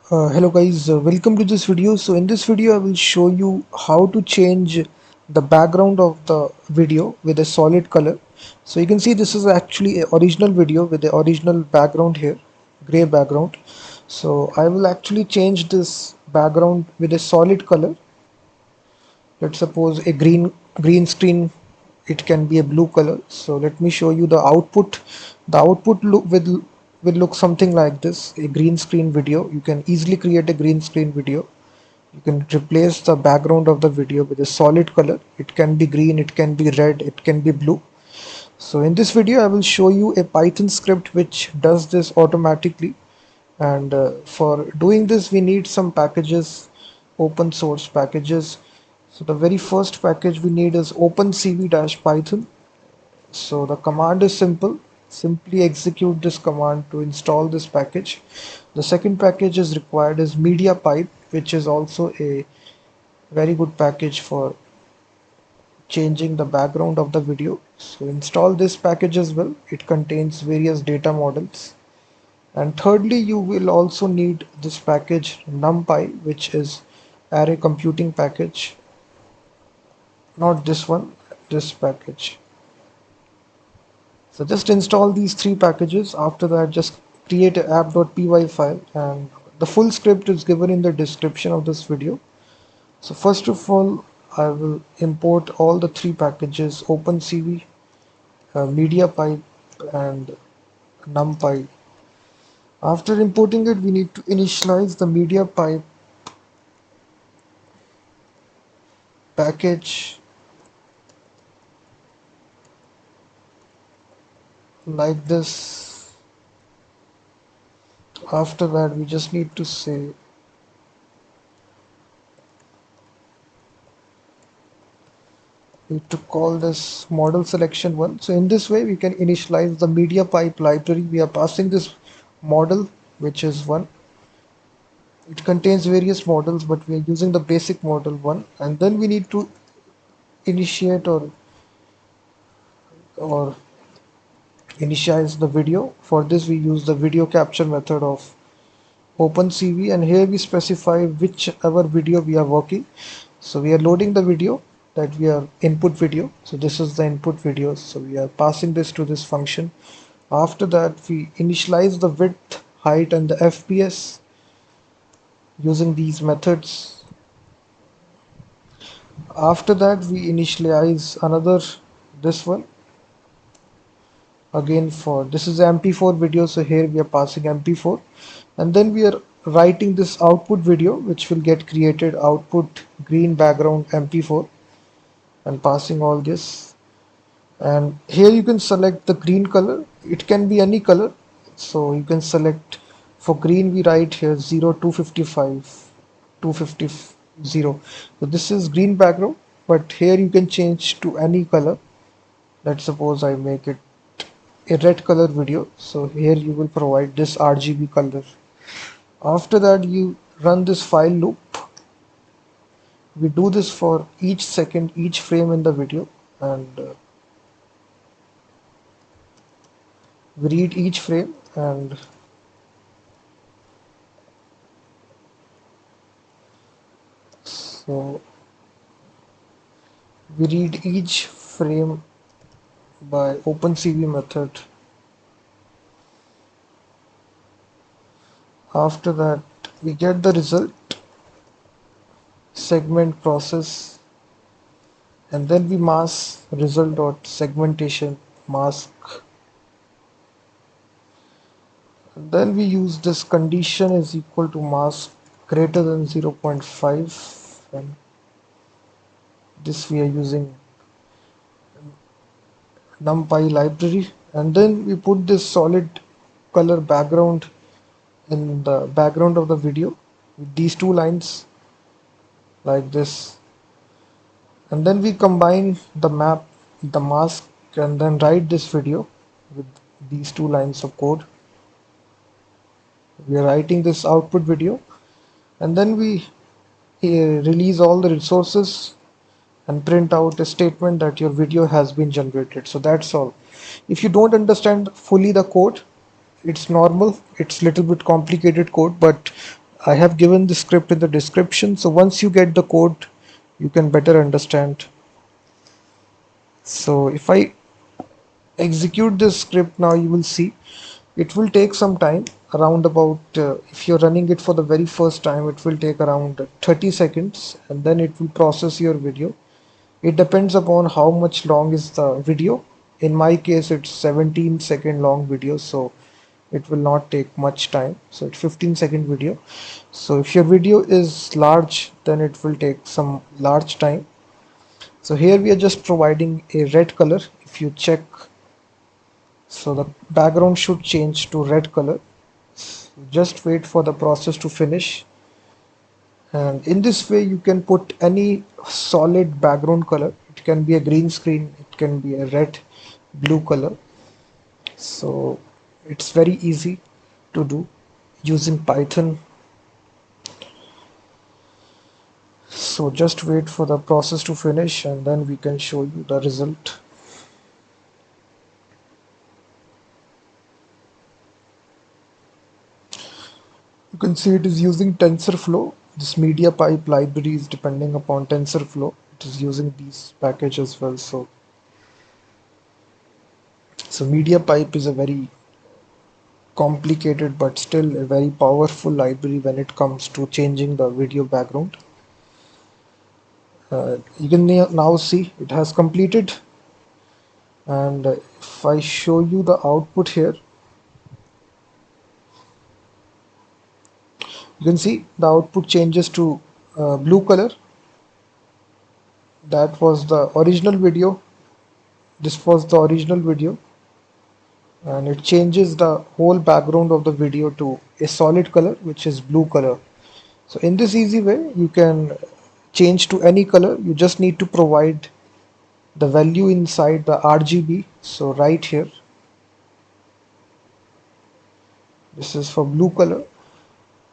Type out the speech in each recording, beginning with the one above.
Hello guys, welcome to this video. So in this video I will show you how to change the background of the video with a solid color. So you can see this is actually a original video with the original background here, gray background. So I will actually change this background with a solid color. Let's suppose a green screen, it can be a blue color. So let me show you the output. The output will look something like this: a green screen video. You can easily create a green screen video. You can replace the background of the video with a solid color. It can be green, it can be red, it can be blue. So in this video I will show you a Python script which does this automatically. And for doing this we need some packages, open source packages. So the very first package we need is OpenCV-Python. So the command is simple. Simply execute this command to install this package. The second package is required is MediaPipe, which is also a very good package for changing the background of the video. So install this package as well. It contains various data models. And thirdly, you will also need this package NumPy, which is array computing package. Not this one, this package. So just install these three packages. After that, just create an app.py file, and the full script is given in the description of this video. So first of all, I will import all the three packages: OpenCV, MediaPipe, and NumPy. After importing it, we need to initialize the MediaPipe package like this. After that, we just need to say to call this model selection one. So in this way we can initialize the media pipe library. We are passing this model, which is one. It contains various models, but we are using the basic model one. And then we need to initiate or initialize the video. For this we use the video capture method of OpenCV, and here we specify whichever video we are working. So we are loading the video that we are input video. So this is the input video. So we are passing this to this function. After that, we initialize the width, height, and the FPS using these methods. After that, we initialize another, this one. Again, for this is MP4 video, so here we are passing MP4, and then we are writing this output video, which will get created output green background MP4, and passing all this. And here you can select the green color. It can be any color, so you can select. For green we write here 0255 250 0. So this is green background, but here you can change to any color. Let's suppose I make it a red color video, so here you will provide this RGB color. After that, you run this file loop. We do this for each second, each frame in the video, and we read each frame, and so we read each frame by OpenCV method. After that, we get the result, segment process, and then we mask result dot segmentation mask. And then we use this condition is equal to mask greater than 0.5, and this we are using NumPy library. And then we put this solid color background in the background of the video with these two lines like this. And then we combine the map, the mask, and then write this video with these two lines of code. We are writing this output video, and then we release all the resources and print out a statement that your video has been generated. So that's all. If you don't understand fully the code, it's normal. It's little bit complicated code, but I have given the script in the description, so once you get the code you can better understand. So if I execute this script now, you will see it will take some time, around about if you're running it for the very first time, it will take around 30 seconds, and then it will process your video. It depends upon how much long is the video. In my case it's 17-second long video, so it will not take much time. So it's 15-second video. So if your video is large, then it will take some large time. So here we are just providing a red color. If you check, so the background should change to red color. Just wait for the process to finish, and in this way you can put any solid background color. It can be a green screen, it can be a red, blue color. So it's very easy to do using Python. So just wait for the process to finish and then we can show you the result. You can see it is using TensorFlow. This media pipe library is depending upon TensorFlow. It is using these package as well. So media pipe is a very complicated but still a very powerful library when it comes to changing the video background. You can now see it has completed, and if I show you the output here, you can see the output changes to blue color. That was the original video. This was the original video, and it changes the whole background of the video to a solid color, which is blue color. So in this easy way you can change to any color. You just need to provide the value inside the RGB. So right here, this is for blue color.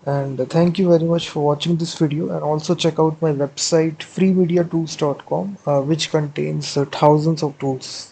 And thank you very much for watching this video, and also check out my website freemediatools.com, which contains thousands of tools.